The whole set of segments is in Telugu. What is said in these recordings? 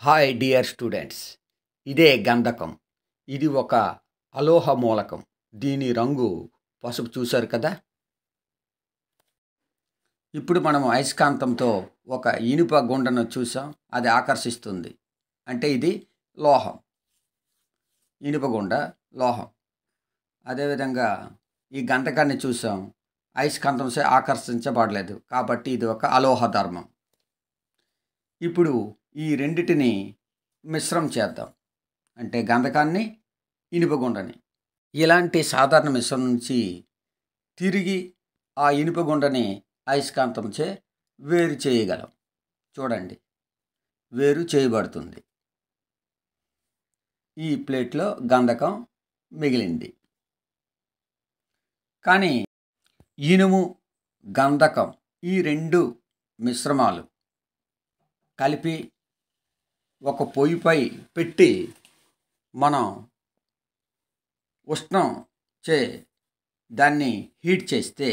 హాయ్ డియర్ స్టూడెంట్స్, ఇదే గంధకం. ఇది ఒక అలోహ మూలకం. దీని రంగు పసుపు చూశారు కదా. ఇప్పుడు మనం అయస్కాంతంతో ఒక ఇనుప గుండను చూసాం, అది ఆకర్షిస్తుంది. అంటే ఇది లోహం, ఇనుప గుండ లోహం. అదేవిధంగా ఈ గంధకాన్ని చూసాం, అయస్కాంతంతో ఆకర్షించబడలేదు, కాబట్టి ఇది ఒక అలోహ ధర్మం. ఇప్పుడు ఈ రెండిటిని మిశ్రం చేద్దాం, అంటే గంధకాన్ని ఇనుపగుండని. ఇలాంటి సాధారణ మిశ్రమం నుంచి తిరిగి ఆ ఇనుపగుండని అయస్కాంతంచే వేరు చేయగలం. చూడండి, వేరు చేయబడుతుంది. ఈ ప్లేట్లో గంధకం మిగిలింది. కానీ ఇనుము, గంధకం ఈ రెండు మిశ్రమాలు కలిపి ఒక పొయ్యిపై పెట్టి మనం ఉష్ణం చే దాన్ని హీట్ చేస్తే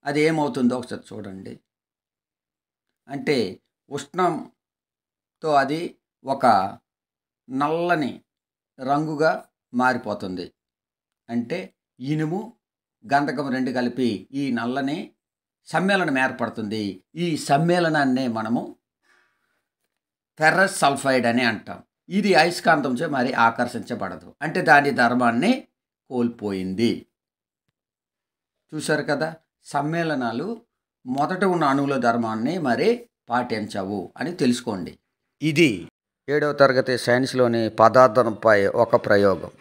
అది ఏమవుతుందో ఒకసారి చూడండి. అంటే ఉష్ణంతో అది ఒక నల్లని రంగుగా మారిపోతుంది. అంటే ఇనుము, గంధకం రెండు కలిపి ఈ నల్లని సమ్మేళనం ఏర్పడుతుంది. ఈ సమ్మేళనాన్నే మనము ఫెర్రస్ సల్ఫైడ్ అని అంటాం. ఇది అయస్కాంతంచే మరి ఆకర్షించబడదు, అంటే దాని ధర్మాన్ని కోల్పోయింది. చూశారు కదా, సమ్మేళనాలు మొదట ఉన్న అణువుల ధర్మాన్ని మరి పాటించవు అని తెలుసుకోండి. ఇది 7వ తరగతి సైన్స్లోని పదార్థంపై ఒక ప్రయోగం.